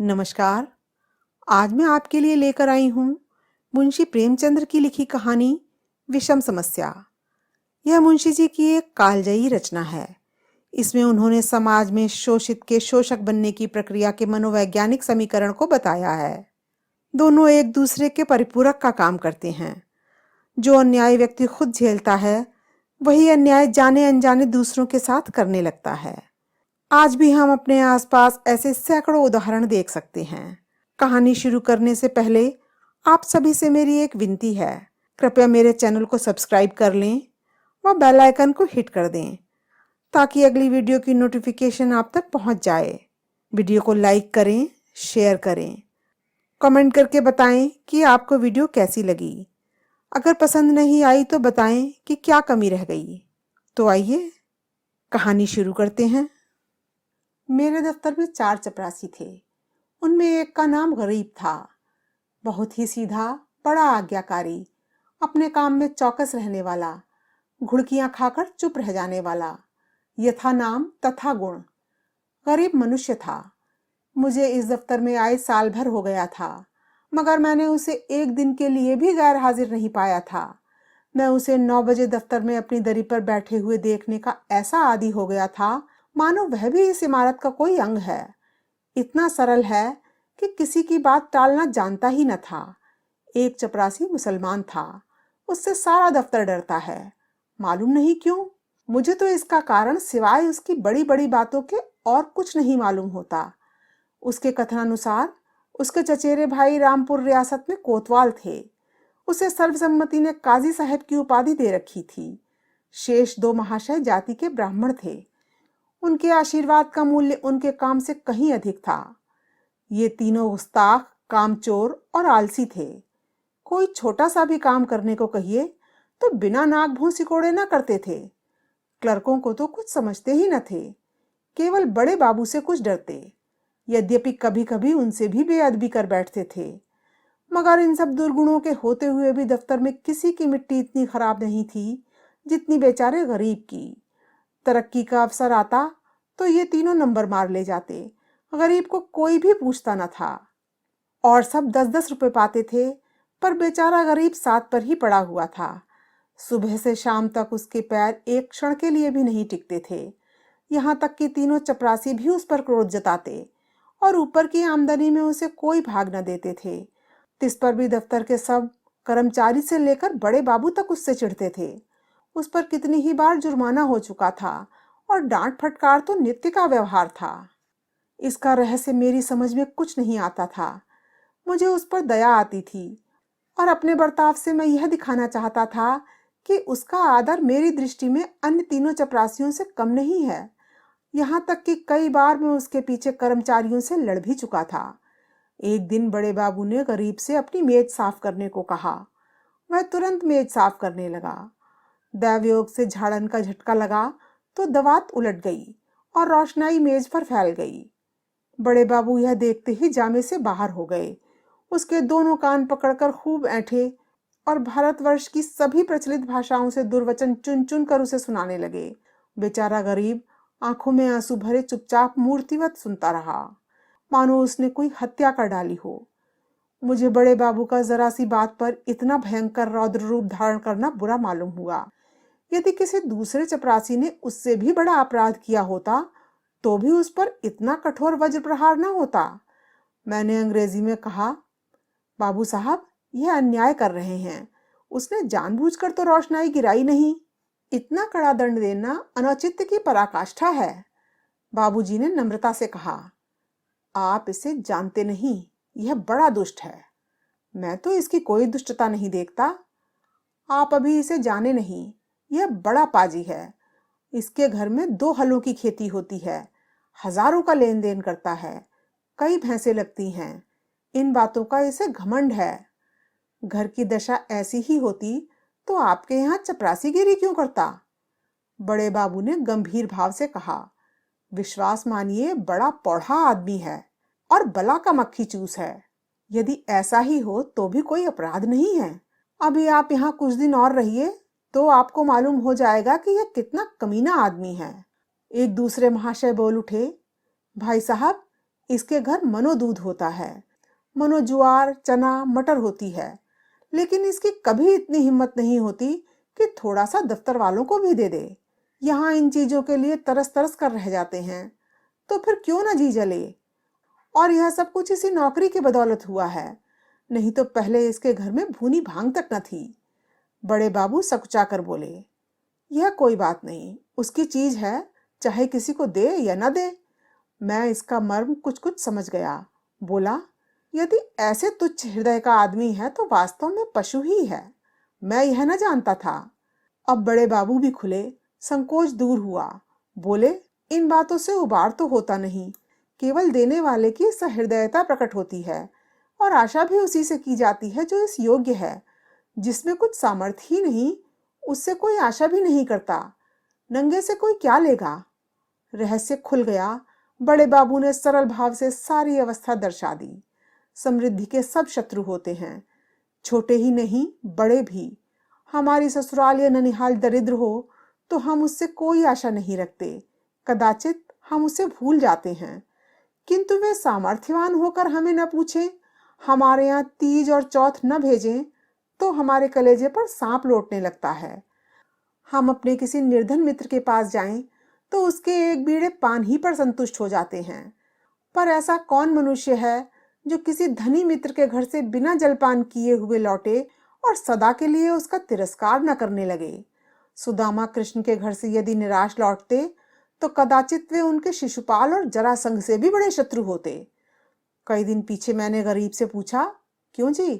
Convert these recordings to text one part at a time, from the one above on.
नमस्कार। आज मैं आपके लिए लेकर आई हूँ मुंशी प्रेमचंद्र की लिखी कहानी विषम समस्या। यह मुंशी जी की एक कालजयी रचना है। इसमें उन्होंने समाज में शोषित के शोषक बनने की प्रक्रिया के मनोवैज्ञानिक समीकरण को बताया है। दोनों एक दूसरे के परिपूरक का काम करते हैं। जो अन्याय व्यक्ति खुद झेलता है, वही अन्याय जाने अनजाने दूसरों के साथ करने लगता है। आज भी हम अपने आसपास ऐसे सैकड़ों उदाहरण देख सकते हैं। कहानी शुरू करने से पहले आप सभी से मेरी एक विनती है। कृपया मेरे चैनल को सब्सक्राइब कर लें व बेल आइकन को हिट कर दें ताकि अगली वीडियो की नोटिफिकेशन आप तक पहुंच जाए। वीडियो को लाइक करें, शेयर करें, कमेंट करके बताएं कि आपको वीडियो कैसी लगी। अगर पसंद नहीं आई तो बताएं कि क्या कमी रह गई। तो आइए कहानी शुरू करते हैं। मेरे दफ्तर में 4 चपरासी थे। उनमें एक का नाम गरीब था। बहुत ही सीधा, बड़ा आज्ञाकारी, अपने काम में चौकस रहने वाला, घुड़कियां खाकर चुप रह जाने वाला, यथा नाम तथा गुण। गरीब मनुष्य था। मुझे इस दफ्तर में आए साल भर हो गया था, मगर मैंने उसे एक दिन के लिए भी गैर हाजिर नहीं पाया था। मैं उसे 9 बजे दफ्तर में अपनी दरी पर बैठे हुए देखने का ऐसा आदी हो गया था मानो वह भी इस इमारत का कोई अंग है। इतना सरल है कि किसी की बात टालना जानता ही न था। एक चपरासी मुसलमान था। उससे सारा दफ्तर डरता है। मालूम नहीं क्यों। मुझे तो इसका कारण सिवाय उसकी बड़ी बड़ी बातों के और कुछ नहीं मालूम होता। उसके कथनानुसार उसके चचेरे भाई रामपुर रियासत में कोतवाल थे। उसे सर्वसम्मति ने काजी साहब की उपाधि दे रखी थी। शेष 2 महाशय जाति के ब्राह्मण थे। उनके आशीर्वाद का मूल्य उनके काम से कहीं अधिक था। ये तीनों गुस्ताख, कामचोर और आलसी थे। कोई छोटा सा भी काम करने को कहिए तो बिना नाक भौं सिकोड़े ना करते थे। क्लर्कों को तो कुछ समझते ही न थे। केवल बड़े बाबू से कुछ डरते, यद्यपि कभी कभी उनसे भी बेअदबी कर बैठते थे। मगर इन सब दुर्गुणों के होते हुए भी दफ्तर में किसी की मिट्टी इतनी खराब नहीं थी जितनी बेचारे गरीब की। तरक्की का अवसर आता तो ये तीनों नंबर मार ले जाते। गरीब को कोई भी पूछता न था। और सब 10-10 रुपए पाते थे, पर बेचारा गरीब 7 पर ही पड़ा हुआ था। सुबह से शाम तक उसके पैर एक क्षण के लिए भी नहीं टिकते थे। यहाँ तक कि तीनों चपरासी भी उस पर क्रोध जताते और ऊपर की आमदनी में उसे कोई भाग न देते थे। तिस पर भी दफ्तर के सब कर्मचारी से लेकर बड़े बाबू तक उससे चिढ़ते थे। उस पर कितनी ही बार जुर्माना हो चुका था और डांट फटकार तो नित्य का व्यवहार था। इसका रहस्य मेरी समझ में कुछ नहीं आता था। मुझे उस पर दया आती थी और अपने बर्ताव से मैं यह दिखाना चाहता था कि उसका आदर मेरी दृष्टि में अन्य तीनों चपरासियों से कम नहीं है। यहाँ तक कि कई बार मैं उसके पीछे कर्मचारियों से लड़ भी चुका था। एक दिन बड़े बाबू ने गरीब से अपनी मेज साफ करने को कहा। वह तुरंत मेज साफ करने लगा। दैवयोग से झाड़न का झटका लगा तो दवात उलट गई और रोशनाई मेज पर फैल गई। बड़े बाबू यह देखते ही जामे से बाहर हो गए। उसके दोनों कान पकड़कर खूब ऐंठे और भारतवर्ष की सभी प्रचलित भाषाओं से दुर्वचन चुन चुन कर उसे सुनाने लगे। बेचारा गरीब आंखों में आंसू भरे चुपचाप मूर्तिवत सुनता रहा, मानो उसने कोई हत्या कर डाली हो। मुझे बड़े बाबू का जरा सी बात पर इतना भयंकर रौद्र रूप धारण करना बुरा मालूम हुआ। यदि किसी दूसरे चपरासी ने उससे भी बड़ा अपराध किया होता तो भी उस पर इतना कठोर वज्र प्रहार न होता। मैंने अंग्रेजी में कहा, बाबू साहब, यह अन्याय कर रहे हैं। उसने जानबूझकर तो रोशनाई गिराई नहीं। इतना कड़ा दंड देना अनौचित्य की पराकाष्ठा है। बाबूजी ने नम्रता से कहा, आप इसे जानते नहीं, यह बड़ा दुष्ट है। मैं तो इसकी कोई दुष्टता नहीं देखता। आप अभी इसे जाने नहीं। यह बड़ा पाजी है। इसके घर में 2 हलों की खेती होती है। हजारों का लेन देन करता है। कई भैंसें लगती हैं। इन बातों का इसे घमंड है। घर की दशा ऐसी ही होती तो आपके यहाँ चपरासीगिरी क्यों करता? बड़े बाबू ने गंभीर भाव से कहा, विश्वास मानिए, बड़ा पौढ़ा आदमी है और बला का मक्खी चूस है। यदि ऐसा ही हो तो भी कोई अपराध नहीं है। अभी आप यहाँ कुछ दिन और रहिए तो आपको मालूम हो जाएगा कि यह कितना कमीना आदमी है। एक दूसरे महाशय बोल उठे, भाई साहब, इसके घर मनो दूध होता है, मनो ज्वार चना मटर होती है, लेकिन इसकी कभी इतनी हिम्मत नहीं होती कि थोड़ा सा दफ्तर वालों को भी दे दे। यहाँ इन चीजों के लिए तरस तरस कर रह जाते हैं, तो फिर क्यों ना जी जले। और यह सब कुछ इसी नौकरी की बदौलत हुआ है, नहीं तो पहले इसके घर में भूनी भांग तक न थी। बड़े बाबू सकुचा कर बोले, यह कोई बात नहीं, उसकी चीज है, चाहे किसी को दे या न दे। मैं इसका मर्म कुछ कुछ समझ गया। बोला, यदि ऐसे तुच्छ हृदय का आदमी है तो वास्तव में पशु ही है। मैं यह न जानता था। अब बड़े बाबू भी खुले, संकोच दूर हुआ। बोले, इन बातों से उबार तो होता नहीं, केवल देने वाले की सहृदयता प्रकट होती है, और आशा भी उसी से की जाती है जो इस योग्य है। जिसमें कुछ सामर्थ्य ही नहीं, उससे कोई आशा भी नहीं करता। नंगे से कोई क्या लेगा। रहस्य खुल गया। बड़े बाबू ने सरल भाव से सारी अवस्था दर्शा दी। समृद्धि के सब शत्रु होते हैं, छोटे ही नहीं बड़े भी। हमारी ससुराल या ननिहाल दरिद्र हो तो हम उससे कोई आशा नहीं रखते, कदाचित हम उसे भूल जाते हैं। किंतु वे सामर्थ्यवान होकर हमें न पूछें, हमारे यहाँ तीज और चौथ न भेजें, तो हमारे कलेजे पर सांप लौटने लगता है। हम अपने किसी निर्धन मित्र के पास जाएं तो उसके एक बीड़े पान ही पर संतुष्ट हो जाते हैं। पर ऐसा कौन मनुष्य है जो किसी धनी मित्र के घर से बिना जलपान किए हुए लौटे और सदा के लिए उसका तिरस्कार न करने लगे। सुदामा कृष्ण के घर से यदि निराश लौटते तो कदाचित वे उनके शिशुपाल और जरासंध से भी बड़े शत्रु होते। कई दिन पीछे मैंने गरीब से पूछा, क्यों जी,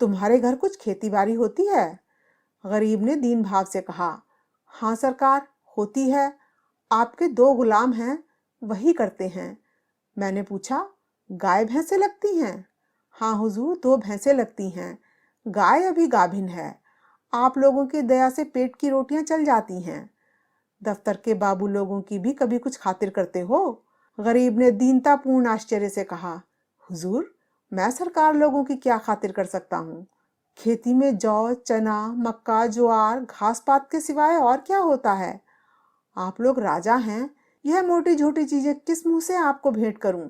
तुम्हारे घर कुछ खेती बाड़ी होती है? गरीब ने दीन भाव से कहा, हाँ सरकार, होती है। आपके 2 गुलाम हैं, वही करते हैं। मैंने पूछा, गाय भैंसे लगती हैं? हाँ हुजूर, 2 भैंसे लगती हैं। गाय अभी गाभिन है। आप लोगों की दया से पेट की रोटियां चल जाती हैं। दफ्तर के बाबू लोगों की भी कभी कुछ खातिर करते हो? गरीब ने दीनतापूर्ण आश्चर्य से कहा, हुजूर, मैं सरकार लोगों की क्या खातिर कर सकता हूँ? खेती में जौ चना मक्का ज्वार घास पात के सिवाय और क्या होता है? आप लोग राजा हैं, यह मोटी झोटी चीजें किस मुंह से आपको भेंट करूं?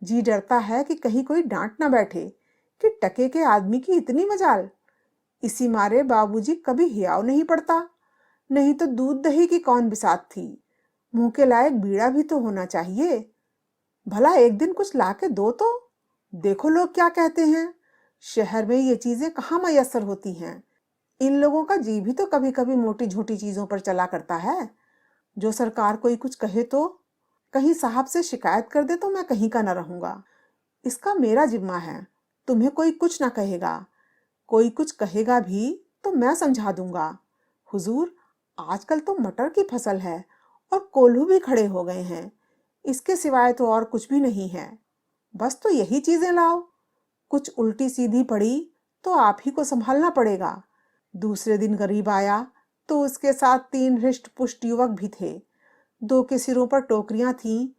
जी डरता है कि कहीं कोई डांट ना बैठे कि टके के आदमी की इतनी मजाल। इसी मारे बाबूजी कभी हियाव नहीं पड़ता, नहीं तो दूध दही की कौन बिसात थी। मुंह के लायक बीड़ा भी तो होना चाहिए। भला एक दिन कुछ ला के दो तो। देखो लोग क्या कहते हैं, शहर में ये चीजें कहाँ मयसर होती हैं। इन लोगों का जी भी तो कभी कभी मोटी झोटी चीजों पर चला करता है। जो सरकार कोई कुछ कहे तो, कहीं साहब से शिकायत कर दे तो मैं कहीं का न रहूंगा। इसका मेरा जिम्मा है, तुम्हें कोई कुछ ना कहेगा। कोई कुछ कहेगा भी तो मैं समझा दूंगा। हुजूर, आजकल तो मटर की फसल है और कोल्हू भी खड़े हो गए हैं। इसके सिवाय तो और कुछ भी नहीं है। बस तो यही चीजें लाओ। कुछ उल्टी सीधी पड़ी तो आप ही को संभालना पड़ेगा। दूसरे दिन गरीब आया तो उसके साथ 3 हृष्ट पुष्ट युवक भी थे। 2 के सिरों पर टोकरियां थीं,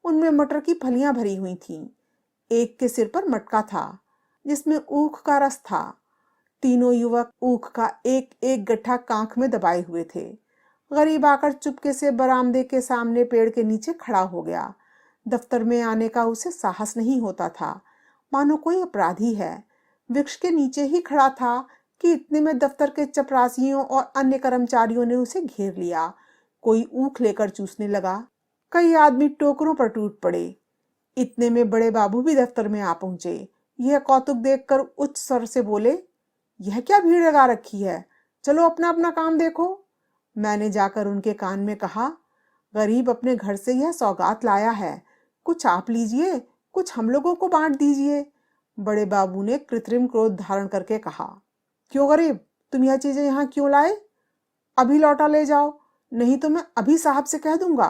उनमें मटर की फलियां भरी हुई थीं। एक के सिर पर मटका था जिसमें ऊख का रस था। तीनों युवक ऊख का एक एक गट्ठा कांख में दबाए हुए थे। गरीब आकर चुपके से बरामदे के सामने पेड़ के नीचे खड़ा हो गया। दफ्तर में आने का उसे साहस नहीं होता था, मानो कोई अपराधी है। वृक्ष के नीचे ही खड़ा था कि इतने में दफ्तर के चपरासियों और अन्य कर्मचारियों ने उसे घेर लिया। कोई ऊख लेकर चूसने लगा। कई आदमी टोकरों पर टूट पड़े। इतने में बड़े बाबू भी दफ्तर में आ पहुंचे। यह कौतुक देखकर उच्च स्वर से बोले, यह क्या भीड़ लगा रखी है, चलो अपना अपना काम देखो। मैंने जाकर उनके कान में कहा, गरीब अपने घर से यह सौगात लाया है, कुछ आप लीजिए, कुछ हम लोगों को बांट दीजिए। बड़े बाबू ने कृत्रिम क्रोध धारण करके कहा, क्यों गरीब, तुम यह चीजें यहाँ क्यों लाए? अभी लौटा ले जाओ, नहीं तो मैं अभी साहब से कह दूंगा।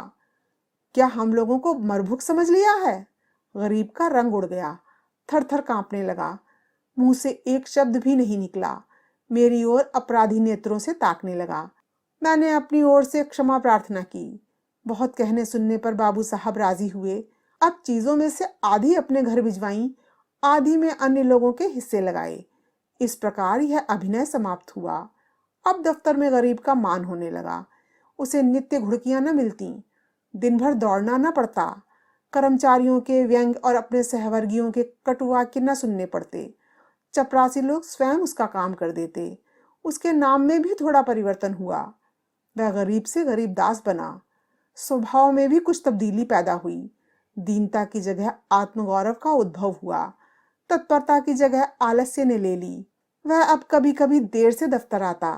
क्या हम लोगों को मरभुक समझ लिया है? गरीब का रंग उड़ गया, थर थर कांपने लगा। मुंह से एक शब्द भी नहीं निकला। मेरी ओर अपराधी नेत्रों से ताकने लगा। मैंने अपनी ओर से क्षमा प्रार्थना की। बहुत कहने सुनने पर बाबू साहब राजी हुए। अब चीजों में से आधी अपने घर भिजवाई, आधी में अन्य लोगों के हिस्से लगाए। इस प्रकार यह अभिनय समाप्त हुआ। अब दफ्तर में गरीब का मान होने लगा। उसे नित्य घुड़कियां न मिलती, दिन भर दौड़ना न पड़ता। कर्मचारियों के व्यंग और अपने सहवर्गियों के कटु वाक्य न सुनने पड़ते। चपरासी लोग स्वयं उसका काम कर देते। उसके नाम में भी थोड़ा परिवर्तन हुआ। वह गरीब से गरीब दास बना। स्वभाव में भी कुछ तब्दीली पैदा हुई। दीनता की जगह आत्मगौरव का उद्भव हुआ। तत्परता की जगह आलस्य ने ले ली। वह अब कभी कभी देर से दफ्तर आता,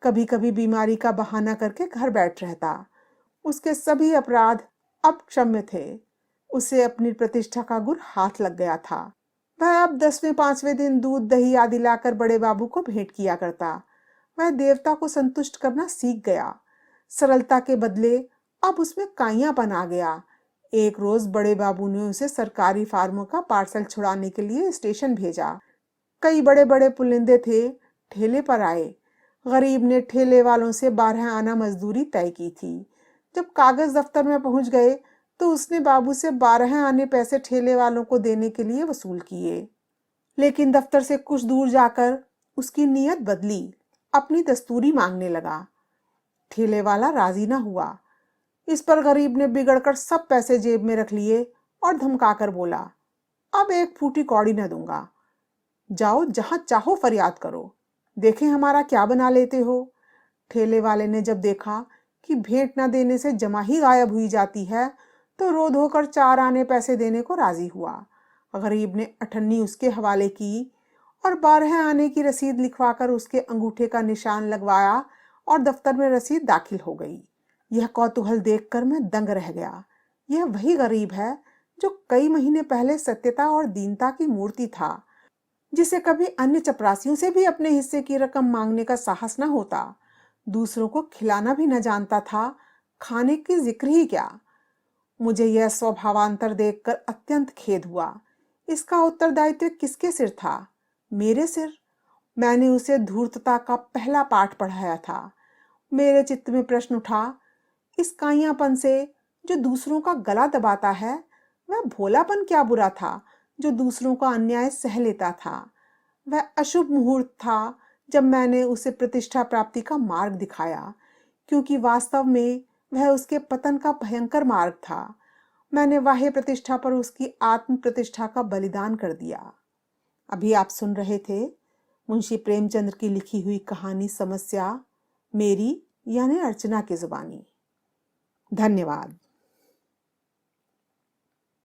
कभी कभी बीमारी का बहाना करके घर बैठ रहता। उसके सभी अपराध अब क्षम्य थे। उसे अपनी प्रतिष्ठा का गुर हाथ लग गया था। वह अब 10वें 5वें दिन दूध दही आदि लाकर बड़े बाबू को भेंट किया करता। वह देवता को संतुष्ट करना सीख गया। सरलता के बदले अब उसमें काइयापन आ गया। एक रोज बड़े बाबू ने उसे सरकारी फार्मों का पार्सल छुड़ाने के लिए स्टेशन भेजा। कई बड़े बड़े पुलिंदे थे, ठेले पर आए। गरीब ने ठेले वालों से 12 आना मजदूरी तय की थी। जब कागज दफ्तर में पहुंच गए तो उसने बाबू से 12 आने पैसे ठेले वालों को देने के लिए वसूल किए। लेकिन दफ्तर से कुछ दूर जाकर उसकी नीयत बदली, अपनी दस्तूरी मांगने लगा। ठेले वाला राजी ना हुआ। इस पर गरीब ने बिगड़कर सब पैसे जेब में रख लिए और धमकाकर बोला, अब एक फूटी कौड़ी न दूंगा। जाओ जहां चाहो फरियाद करो, देखें हमारा क्या बना लेते हो। ठेले वाले ने जब देखा कि भेंट न देने से जमा ही गायब हुई जाती है तो रो धोकर 4 आने पैसे देने को राजी हुआ। गरीब ने अठन्नी उसके हवाले की और 12 आने की रसीद लिखवाकर उसके अंगूठे का निशान लगवाया और दफ्तर में रसीद दाखिल हो गई। यह कौतूहल देखकर मैं दंग रह गया। यह वही गरीब है जो कई महीने पहले सत्यता और दीनता की मूर्ति था, जिसे कभी अन्य चपरासियों से भी अपने हिस्से की रकम मांगने का साहस न होता। दूसरों को खिलाना भी न जानता था, खाने की जिक्र ही क्या। मुझे यह स्वभावांतर देखकर अत्यंत खेद हुआ। इसका उत्तरदायित्व किसके सिर था? मेरे सिर। मैंने उसे धूर्तता का पहला पाठ पढ़ाया था। मेरे चित्त में प्रश्न उठा, इस काइयापन से जो दूसरों का गला दबाता है, वह भोलापन क्या बुरा था जो दूसरों का अन्याय सह लेता था। वह अशुभ मुहूर्त था जब मैंने उसे प्रतिष्ठा प्राप्ति का मार्ग दिखाया, क्योंकि वास्तव में वह उसके पतन का भयंकर मार्ग था। मैंने बाह्य प्रतिष्ठा पर उसकी आत्म प्रतिष्ठा का बलिदान कर दिया। अभी आप सुन रहे थे मुंशी प्रेमचंद्र की लिखी हुई कहानी समस्या, मेरी यानी अर्चना की जुबानी। धन्यवाद।